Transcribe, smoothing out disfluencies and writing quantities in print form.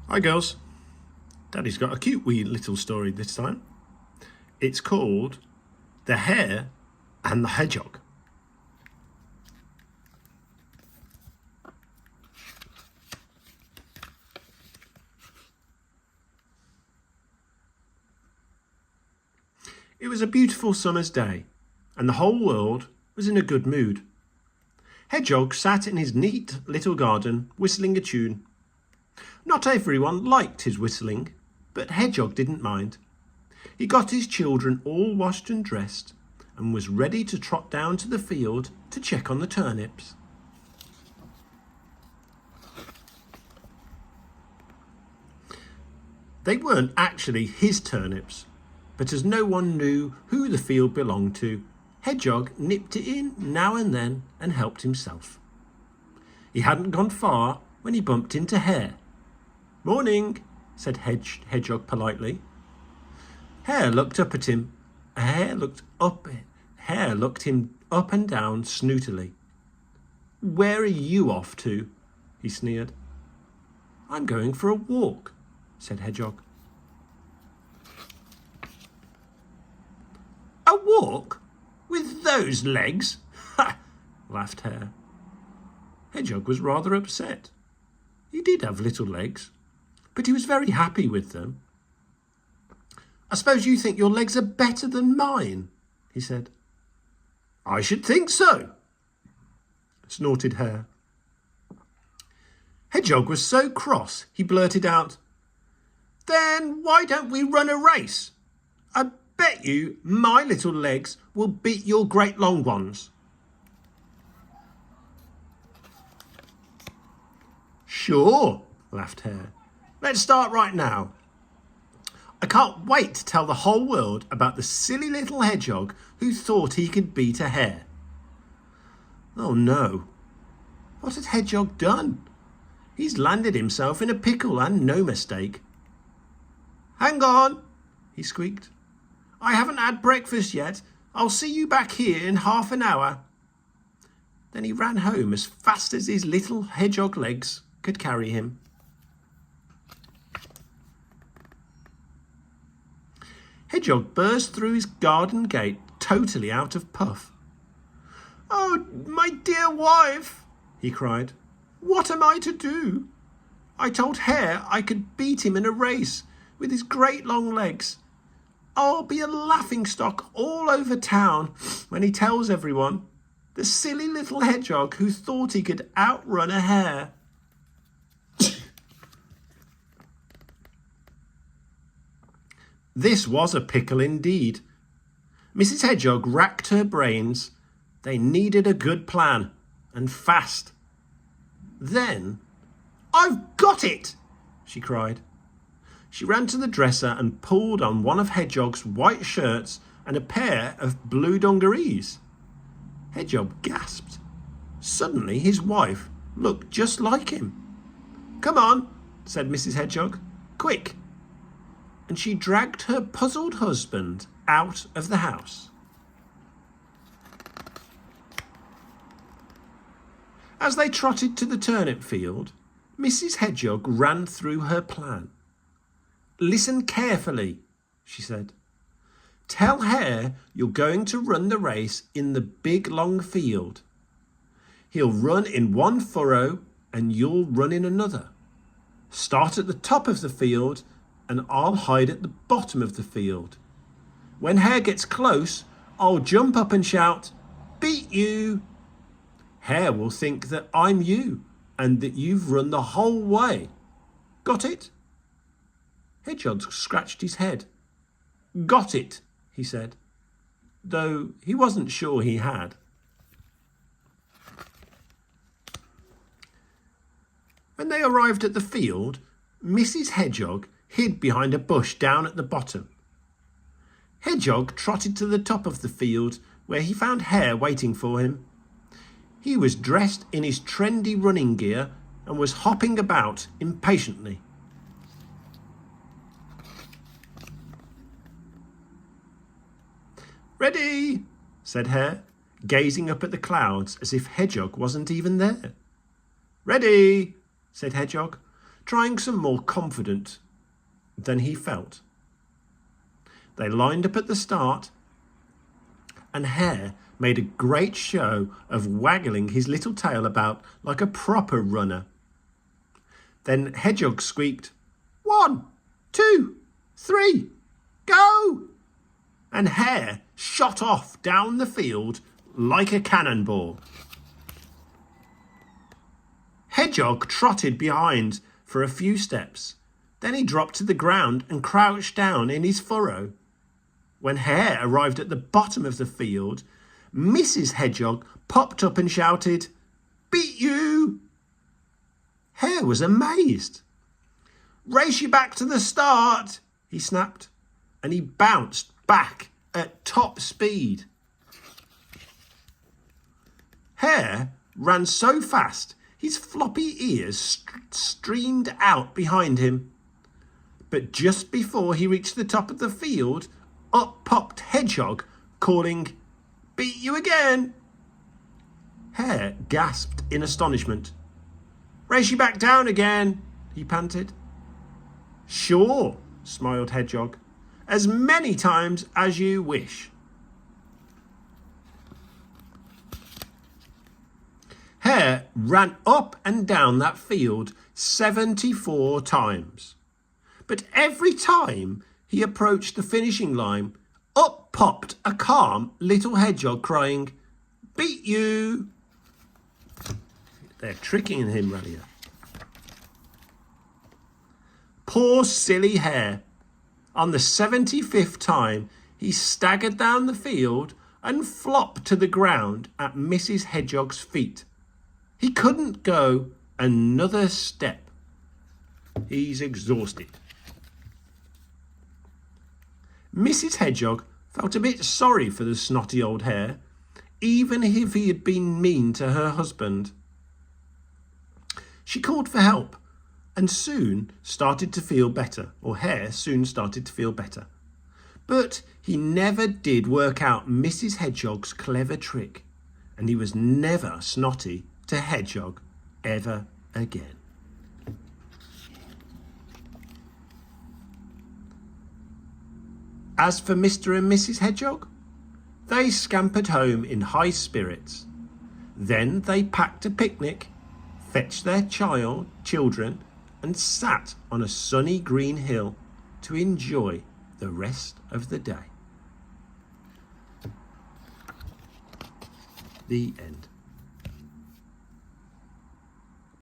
Hi girls, Daddy's got a cute wee little story this time. It's called The Hare and the Hedgehog. It was a beautiful summer's day and the whole world was in a good mood. Hedgehog sat in his neat little garden whistling a tune. Not everyone liked his whistling, but Hedgehog didn't mind. He got his children all washed and dressed and was ready to trot down to the field to check on the turnips. They weren't actually his turnips, but as no one knew who the field belonged to, Hedgehog nipped it in now and then and helped himself. He hadn't gone far when he bumped into Hare. "Morning," said Hedgehog politely. Hare looked up at him. Hare looked him up and down snootily. "Where are you off to?" he sneered. "I'm going for a walk," said Hedgehog. "A walk? With those legs?" "Ha!" laughed Hare. Hedgehog was rather upset. He did have little legs, but he was very happy with them. "I suppose you think your legs are better than mine," he said. "I should think so," snorted Hare. Hedgehog was so cross he blurted out, "Then why don't we run a race? I bet you my little legs will beat your great long ones." "Sure," laughed Hare. "Let's start right now. I can't wait to tell the whole world about the silly little hedgehog who thought he could beat a hare." Oh no, what had Hedgehog done? He's landed himself in a pickle and no mistake. "Hang on," he squeaked. "I haven't had breakfast yet. I'll see you back here in half an hour." Then he ran home as fast as his little hedgehog legs could carry him. Hedgehog burst through his garden gate totally out of puff. "Oh, my dear wife," he cried. "What am I to do? I told Hare I could beat him in a race with his great long legs. I'll be a laughingstock all over town when he tells everyone, the silly little hedgehog who thought he could outrun a hare." This was a pickle indeed. Mrs. Hedgehog racked her brains. They needed a good plan, and fast. Then, "I've got it!" she cried. She ran to the dresser and pulled on one of Hedgehog's white shirts and a pair of blue dungarees. Hedgehog gasped. Suddenly his wife looked just like him. "Come on," said Mrs. Hedgehog. "Quick!" And she dragged her puzzled husband out of the house. As they trotted to the turnip field, Mrs. Hedgehog ran through her plan. "Listen carefully," she said. "Tell Hare you're going to run the race in the big long field. He'll run in one furrow and you'll run in another. Start at the top of the field and I'll hide at the bottom of the field. When Hare gets close, I'll jump up and shout, 'Beat you!' Hare will think that I'm you and that you've run the whole way. Got it?" Hedgehog scratched his head. "Got it," he said, though he wasn't sure he had. When they arrived at the field, Mrs. Hedgehog hid behind a bush down at the bottom. Hedgehog trotted to the top of the field where he found Hare waiting for him. He was dressed in his trendy running gear and was hopping about impatiently. "Ready," said Hare, gazing up at the clouds as if Hedgehog wasn't even there. "Ready," said Hedgehog. trying some more confident than he felt. They lined up at the start, and Hare made a great show of waggling his little tail about like a proper runner. Then Hedgehog squeaked, 1, 2, 3, go! And Hare shot off down the field like a cannonball. Hedgehog trotted behind for a few steps. Then he dropped to the ground and crouched down in his furrow. When Hare arrived at the bottom of the field, Mrs. Hedgehog popped up and shouted, "Beat you!" Hare was amazed. "Race you back to the start," he snapped, and he bounced back at top speed. Hare ran so fast his floppy ears streamed out behind him. But just before he reached the top of the field, up popped Hedgehog, calling, "Beat you again!" Hare gasped in astonishment. "Race you back down again," he panted. "Sure," smiled Hedgehog, "as many times as you wish." Hare ran up and down that field 74 times. But every time he approached the finishing line, up popped a calm little hedgehog crying, "Beat you!" They're tricking him, Ralia. Poor silly Hare. On the 75th time, he staggered down the field and flopped to the ground at Mrs. Hedgehog's feet. He couldn't go another step. He's exhausted. Mrs. Hedgehog felt a bit sorry for the snotty old Hare, even if he had been mean to her husband. She called for help and soon started to feel better, or Hare soon started to feel better. But he never did work out Mrs. Hedgehog's clever trick, and he was never snotty to Hedgehog ever again. As for Mr. and Mrs. Hedgehog, they scampered home in high spirits. Then they packed a picnic, fetched their children, and sat on a sunny green hill to enjoy the rest of the day. The end.